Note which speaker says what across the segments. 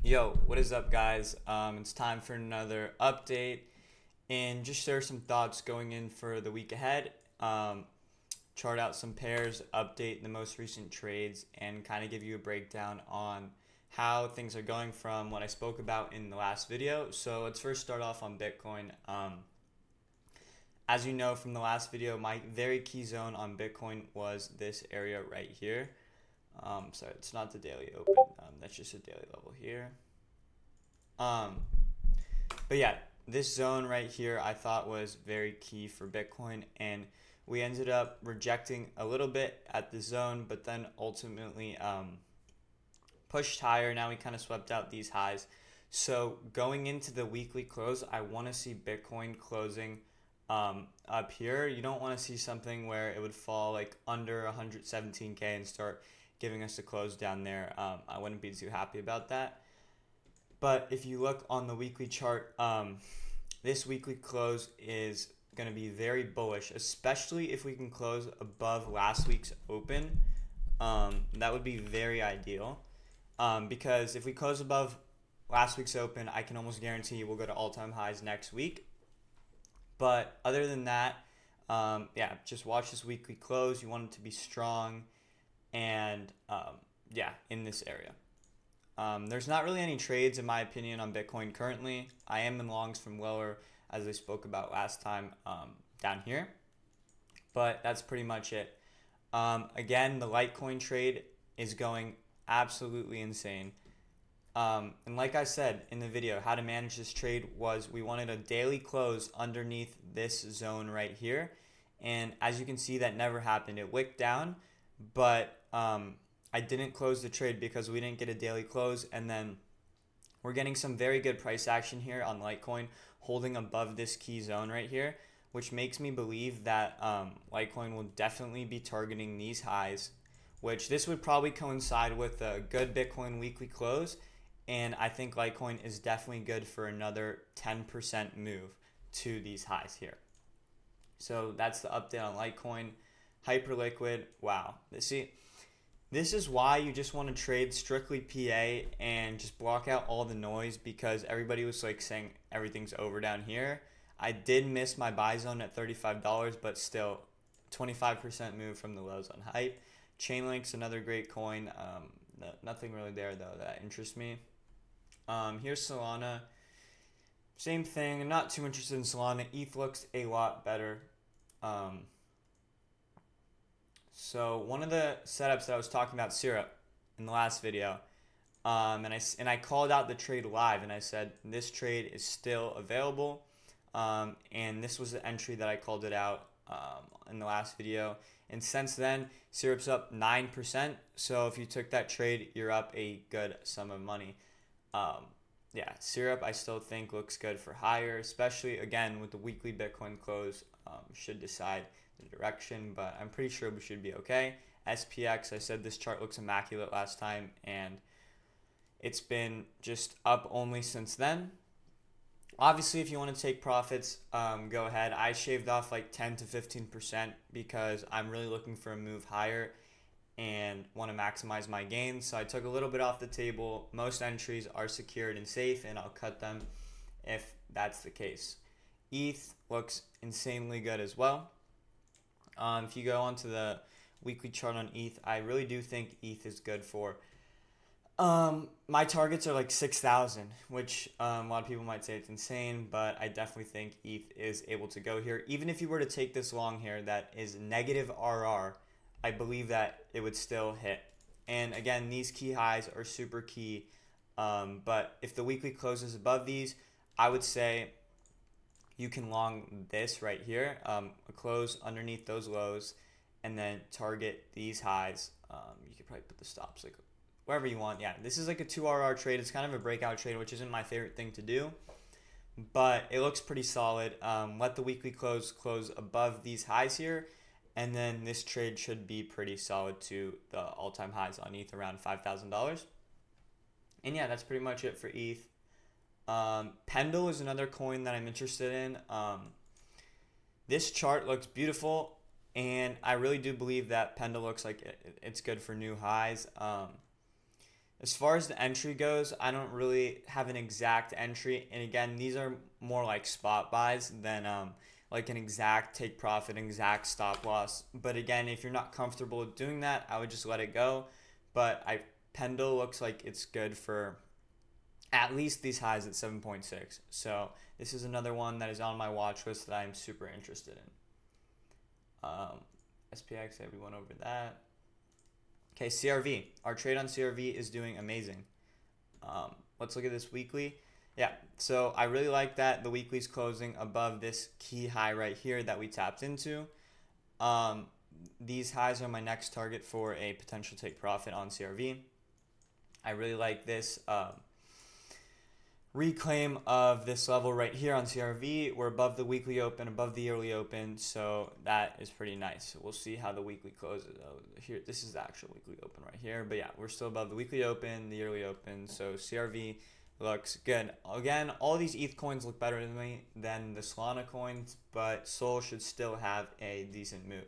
Speaker 1: Yo, what is up, guys? It's time for another update and just share some thoughts going in for the week ahead. Chart out some pairs, update the most recent trades, and kind of give you a breakdown on how things are going from what I spoke about in the last video. So let's first start off on Bitcoin. As you know from the last video, my very key zone on Bitcoin was this area right here. Sorry, it's not the daily open. That's just a daily level here. Um, but yeah, this zone right here I thought was very key for Bitcoin, and we ended up rejecting a little bit at the zone, but then ultimately pushed higher. Now we kind of swept out these highs. So going into the weekly close, I want to see Bitcoin closing up here. You don't want to see something where it would fall like under 117K and start giving us a close down there. I wouldn't be too happy about that. But if you look on the weekly chart, this weekly close is going to be very bullish, especially if we can close above last week's open. That would be very ideal, because if we close above last week's open, I can almost guarantee we'll go to all-time highs next week. But other than that, yeah, just watch this weekly close. You want it to be strong and, yeah, in this area. There's not really any trades, in my opinion, on Bitcoin currently. I am in longs from lower, as I spoke about last time, down here. But that's pretty much it. Again, the Litecoin trade is going absolutely insane. And like I said in the video, how to manage this trade was we wanted a daily close underneath this zone right here. And as you can see, that never happened. It wicked down, but I didn't close the trade because we didn't get a daily close. And then we're getting some very good price action here on Litecoin holding above this key zone right here, which makes me believe that Litecoin will definitely be targeting these highs, which this would probably coincide with a good Bitcoin weekly close. And I think Litecoin is definitely good for another 10% move to these highs here. So that's the update on Litecoin. Hyperliquid, wow. This is why you just want to trade strictly PA and just block out all the noise, because everybody was like saying everything's over down here. I did miss my buy zone at $35, but still 25% move from the lows on Hype. Chainlink's another great coin. Nothing really there though that interests me. Here's Solana. Same thing. I'm not too interested in Solana. ETH looks a lot better. So one of the setups that I was talking about, Syrup, in the last video, and I called out the trade live, and I said this trade is still available, and this was the entry that I called it out in the last video. And since then, Syrup's up 9%. So if you took that trade, you're up a good sum of money. Yeah, Syrup I still think looks good for higher, especially again with the weekly Bitcoin close. Should decide the direction, but I'm pretty sure we should be okay. SPX, I said this chart looks immaculate last time, and it's been just up only since then. Obviously, if you want to take profits, go ahead. I shaved off like 10 to 15% because I'm really looking for a move higher and want to maximize my gains. So I took a little bit off the table. Most entries are secured and safe, and I'll cut them if that's the case. ETH looks insanely good as well. If you go onto the weekly chart on ETH, I really do think ETH is good for. My targets are like 6,000, which a lot of people might say it's insane, but I definitely think ETH is able to go here. Even if you were to take this long here that is negative RR, I believe that it would still hit. And again, these key highs are super key. But if the weekly closes above these, I would say you can long this right here, a close underneath those lows, and then target these highs. You could probably put the stops like wherever you want. Yeah, this is like a 2RR trade. It's kind of a breakout trade, which isn't my favorite thing to do, but it looks pretty solid. Let the weekly close above these highs here, and then this trade should be pretty solid to the all-time highs on ETH around $5,000. And yeah, that's pretty much it for ETH. Pendle is another coin that I'm interested in. This chart looks beautiful, and I really do believe that Pendle looks like it's good for new highs. As far as the entry goes, I don't really have an exact entry. And again, these are more like spot buys than like an exact take profit, exact stop loss. But again, if you're not comfortable with doing that, I would just let it go. But Pendle looks like it's good for at least these highs at 7.6. So this is another one that is on my watch list that I'm super interested in. SPX, everyone over that. Okay, CRV. Our trade on CRV is doing amazing. Let's look at this weekly. Yeah, so I really like that the weekly's closing above this key high right here that we tapped into. These highs are my next target for a potential take profit on CRV. I really like this reclaim of this level right here on CRV. We're above the weekly open, above the yearly open, so that is pretty nice. We'll see how the weekly closes. Here, this is the actual weekly open right here, but yeah, we're still above the weekly open, the yearly open, so CRV looks good. Again, all these ETH coins look better than the Solana coins, but Sol should still have a decent move.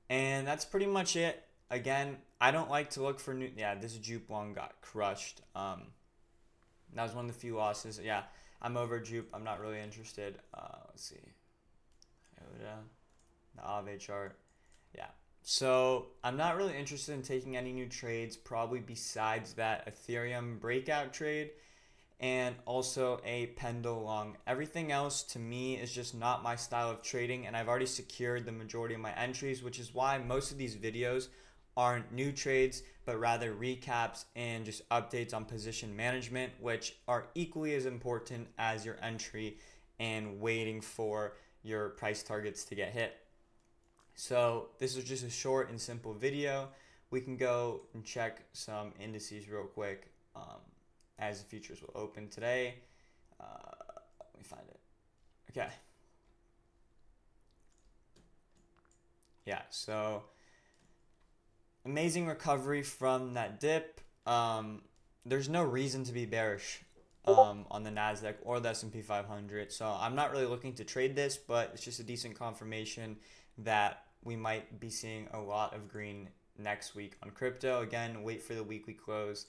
Speaker 1: And that's pretty much it. Again, I don't like to look for new. Yeah, this Jupe one got crushed. That was one of the few losses. Yeah, I'm over Jupe. I'm not really interested. Let's see. The Aave chart. Yeah. So I'm not really interested in taking any new trades, probably besides that Ethereum breakout trade and also a Pendle long. Everything else to me is just not my style of trading, and I've already secured the majority of my entries, which is why most of these videos aren't new trades, but rather recaps and just updates on position management, which are equally as important as your entry and waiting for your price targets to get hit. So this is just a short and simple video. We can go and check some indices real quick as the futures will open today. Let me find it. Okay. Yeah, so amazing recovery from that dip. There's no reason to be bearish on the Nasdaq or the S&P 500. So I'm not really looking to trade this, but it's just a decent confirmation that we might be seeing a lot of green next week on crypto. Again, wait for the weekly close.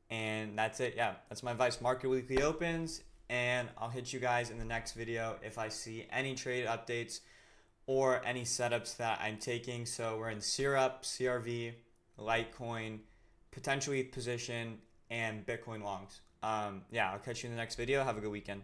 Speaker 1: And that's it. Yeah, that's my advice. Market weekly opens, and I'll hit you guys in the next video if I see any trade updates or any setups that I'm taking. So we're in Syrup, CRV, Litecoin, potentially position, and Bitcoin longs. Yeah, I'll catch you in the next video. Have a good weekend.